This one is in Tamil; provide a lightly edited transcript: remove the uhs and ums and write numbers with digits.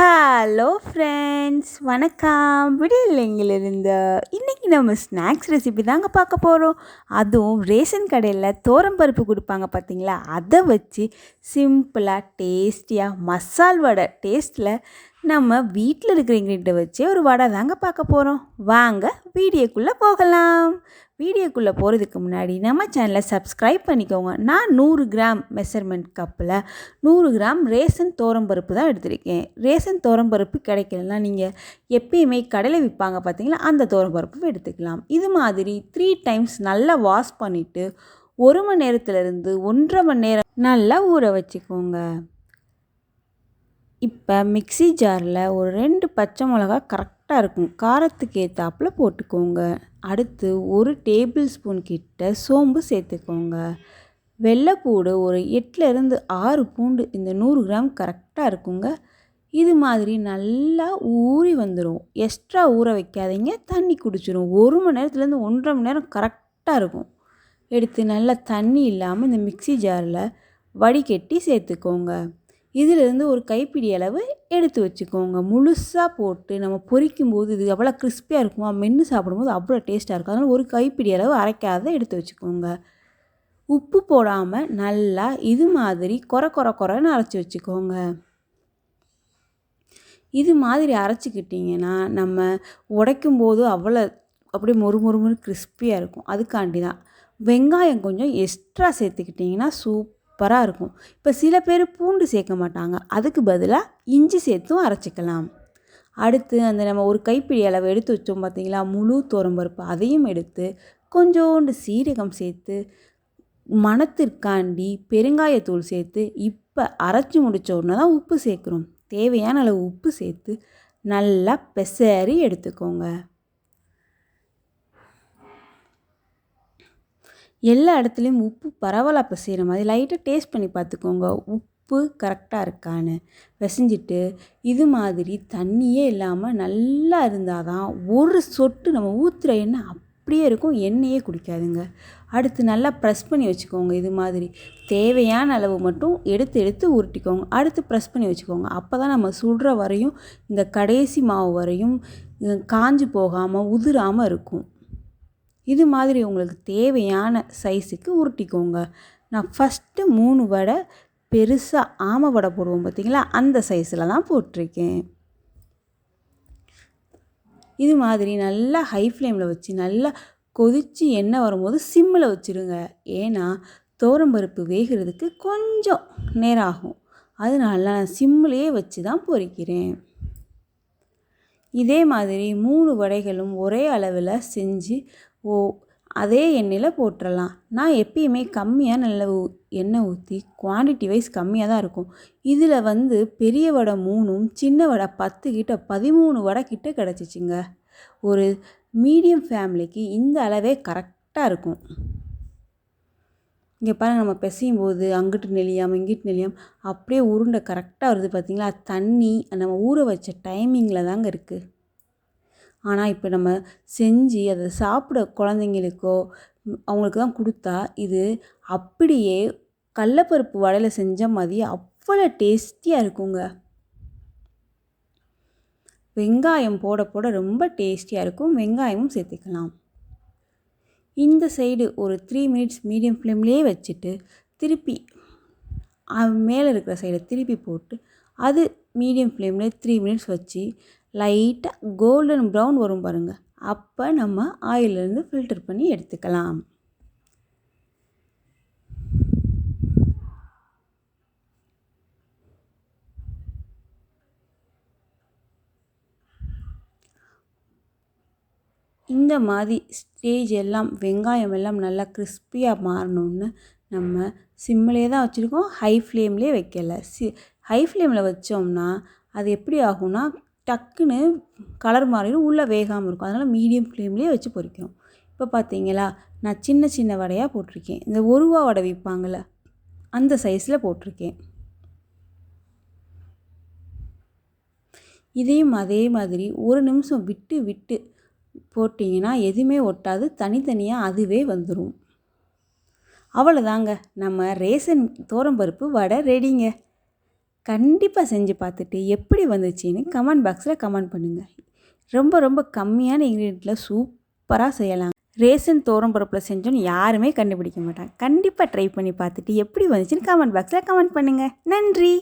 ஹலோ ஃப்ரெண்ட்ஸ், வணக்கம். விடியலைங்கிலிருந்து இன்றைக்கி நம்ம ஸ்நாக்ஸ் ரெசிபி தாங்க பார்க்க போகிறோம். அதுவும் ரேஷன் கடையில் பருப்பு கொடுப்பாங்க பார்த்தீங்களா, அதை வச்சு சிம்பிளாக டேஸ்டியாக மசால் வடை டேஸ்ட்டில் நம்ம வீட்டில் இருக்கிற இன்க்ரீடியண்ட்டை வச்சு ஒரு வடை தாங்க பார்க்க போகிறோம். வாங்க வீடியோக்குள்ளே போகலாம். வீடியோக்குள்ளே போகிறதுக்கு முன்னாடி நம்ம சேனலை சப்ஸ்கிரைப் பண்ணிக்கோங்க. நான் 100 கிராம் மெஷர்மெண்ட் கப்பில் 100 கிராம் ரேஷன் பருப்பு தான் எடுத்திருக்கேன். ரேஷன் பருப்பு கிடைக்கலன்னா நீங்கள் எப்பயுமே கடையில் விற்பாங்க பார்த்தீங்களா, அந்த பருப்பு எடுத்துக்கலாம். இது மாதிரி 3 டைம்ஸ் நல்லா வாஷ் பண்ணிவிட்டு 1 மணி நேரத்துலேருந்து 1.5 மணி நேரம் நல்லா ஊற வச்சுக்கோங்க. இப்போ மிக்ஸி ஜாரில் ஒரு 2 பச்சை மிளகா கரெக்டாக இருக்கும், காரத்துக்கு ஏற்றாப்புல போட்டுக்கோங்க. அடுத்து 1 டேபிள் ஸ்பூன் கிட்ட சோம்பு சேர்த்துக்கோங்க. வெள்ளைப்பூடு ஒரு 8லேருந்து 6 பூண்டு, இந்த 100 கிராம் கரெக்டாக இருக்குங்க. இது மாதிரி நல்லா ஊறி வந்துடும். எக்ஸ்ட்ரா ஊற வைக்காதீங்க, தண்ணி குடிச்சிடும். 1 மணி நேரத்துலேருந்து 1.5 மணி நேரம் கரெக்டாக இருக்கும். எடுத்து நல்லா தண்ணி இல்லாமல் இந்த மிக்ஸி ஜாரில் வடிகட்டி சேர்த்துக்கோங்க. இதிலிருந்து ஒரு கைப்பிடி அளவு எடுத்து வச்சுக்கோங்க. முழுசாக போட்டு நம்ம பொரிக்கும்போது இது எவ்வளோ கிறிஸ்பியாக இருக்குமோ, மென்று சாப்பிடும்போது அவ்வளோ டேஸ்ட்டாக இருக்கும். அதனால் ஒரு கைப்பிடி அளவு அரைக்காத எடுத்து வச்சுக்கோங்க. உப்பு போடாமல் நல்லா இது மாதிரி கொரன்னு அரைச்சி வச்சுக்கோங்க. இது மாதிரி அரைச்சிக்கிட்டிங்கன்னா நம்ம உடைக்கும்போது அப்படியே மொறுமொறுன்னு கிறிஸ்பியாக இருக்கும். அதுக்காண்டி தான். வெங்காயம் கொஞ்சம் எக்ஸ்ட்ரா சேர்த்துக்கிட்டிங்கன்னா சூப்பராக இருக்கும். இப்போ சில பேர் பூண்டு சேர்க்க மாட்டாங்க, அதுக்கு பதிலாக இஞ்சி சேர்த்தும் அரைச்சிக்கலாம். அடுத்து அந்த நம்ம ஒரு கைப்பிடி அளவு எடுத்து வச்சோம் பார்த்தீங்களா, முழு பருப்பு, அதையும் எடுத்து கொஞ்சோண்டு சீரகம் சேர்த்து மணத்திற்காண்டி பெருங்காயத்தூள் சேர்த்து இப்போ அரைச்சி முடித்த உடனே தான் உப்பு சேர்க்குறோம். தேவையான அளவு உப்பு சேர்த்து நல்லா பெசரி எடுத்துக்கோங்க. எல்லா இடத்துலையும் உப்பு பரவலாக பெசைகிற மாதிரி லைட்டாக டேஸ்ட் பண்ணி பார்த்துக்கோங்க, உப்பு கரெக்டாக இருக்கான்னு. பிசைஞ்சிட்டு இது மாதிரி தண்ணியே இல்லாமல் நல்லா இருந்தால் தான் ஒரு சொட்டு நம்ம ஊற்றுற எண்ணெய் அப்படியே இருக்கும், எண்ணெயே குடிக்காதுங்க. அடுத்து நல்லா ப்ரெஸ் பண்ணி வச்சுக்கோங்க. இது மாதிரி தேவையான அளவு மட்டும் எடுத்து உருட்டிக்கோங்க. அடுத்து ப்ரெஸ் பண்ணி வச்சுக்கோங்க. அப்போ தான் நம்ம சுடுற வரையும் இந்த கடைசி மாவு வரையும் காஞ்சி போகாமல் உதிராமல் இருக்கும். இது மாதிரி உங்களுக்கு தேவையான சைஸுக்கு உருட்டிக்கோங்க. நான் ஃபஸ்ட்டு 3 வடை பெருசாக ஆமை வடை போடுவோம் பார்த்தீங்களா, அந்த சைஸில் தான் போட்டிருக்கேன். இது மாதிரி நல்லா ஹை ஃப்ளேமில் வச்சு நல்லா கொதித்து எண்ணெய் வரும்போது சிம்மில் வச்சுருங்க. ஏன்னா பருப்பு வேகிறதுக்கு கொஞ்சம் நேரம் ஆகும். அதனால நான் சிம்மிலேயே வச்சு தான் பொரிக்கிறேன். இதே மாதிரி 3 வடைகளும் ஒரே அளவில் செஞ்சு அதே எண்ணெயில் போட்டுடலாம். நான் எப்பயுமே கம்மியான எண்ணெய் ஊற்றி குவான்டிட்டி வைஸ் கம்மியாக தான் இருக்கும். இதில் பெரிய வடை 3ம் சின்ன வடை 10 கிட்ட 13 வடை கிட்ட கிடச்சிச்சிங்க. ஒரு மீடியம் ஃபேமிலிக்கு இந்த அளவே கரெக்டாக இருக்கும். இங்கே பாருங்கள், நம்ம பிசையும் போது அங்கிட்டு நெளியாமல் இங்கிட்டு நெளியாமல் அப்படியே உருண்டை கரெக்டாக வருது பார்த்தீங்களா. தண்ணி நம்ம ஊற வச்ச டைமிங்கில் தாங்க இருக்குது. ஆனால் இப்போ நம்ம செஞ்சு அதை சாப்பிட குழந்தைங்களுக்கோ அவங்களுக்கு தான் கொடுத்தா இது அப்படியே கடலப்பருப்பு வடையில் செஞ்ச மாதிரி அவ்வளோ டேஸ்டியாக இருக்குங்க. வெங்காயம் போட போட ரொம்ப டேஸ்டியாக இருக்கும். வெங்காயமும் சேர்த்துக்கலாம். இந்த சைடு ஒரு 3 மினிட்ஸ் மீடியம் ஃப்ளேம்லேயே வச்சுட்டு திருப்பி மேலே இருக்கிற சைடை திருப்பி போட்டு அது மீடியம் ஃப்ளேம்லேயே 3 மினிட்ஸ் வச்சு லைட்டாக கோல்டன் ப்ரௌன் வரும் பாருங்கள், அப்போ நம்ம ஆயிலிருந்து ஃபில்டர் பண்ணி எடுத்துக்கலாம். இந்த மாதிரி ஸ்டேஜ் எல்லாம் வெங்காயம் எல்லாம் நல்லா கிறிஸ்பியாக மாறணுன்னு நம்ம சிம்மிலே தான் வச்சுருக்கோம், ஹை ஃப்ளேம்லேயே வைக்கலை. ஹை ஃப்ளேமில் வச்சோம்னா அது எப்படி ஆகும்னா டக்குன்னு கலர் மாறிடும், உள்ளே வேகாமல் இருக்கும். அதனால் மீடியம் ஃப்ளேம்லேயே வச்சு பொரிக்கணும். இப்போ பார்த்தீங்களா, நான் சின்ன சின்ன வடையாக போட்டிருக்கேன். இந்த 1 ரூபா வடை விற்பாங்கள்ல, அந்த சைஸில் போட்டிருக்கேன். இதையும் அதே மாதிரி 1 நிமிஷம் விட்டு விட்டு போட்டிங்கன்னா எதுவுமே ஒட்டாது, தனித்தனியாக அதுவே வந்துடும். அவ்வளோதாங்க, நம்ம ரேஷன் பருப்பு வடை ரெடிங்க. கண்டிப்பாக செஞ்சு பார்த்துட்டு எப்படி வந்துச்சுன்னு கமெண்ட் பாக்ஸில் கமெண்ட் பண்ணுங்கள். ரொம்ப ரொம்ப கம்மியான இன்க்ரீடியண்ட்டில் சூப்பராக செய்யலாம். ரேசன் துவரம்பருப்பில் செஞ்சோன்னு யாருமே கண்டுபிடிக்க மாட்டாங்க. கண்டிப்பாக ட்ரை பண்ணி பார்த்துட்டு எப்படி வந்துச்சுன்னு கமெண்ட் பாக்ஸில் கமெண்ட் பண்ணுங்கள். நன்றி.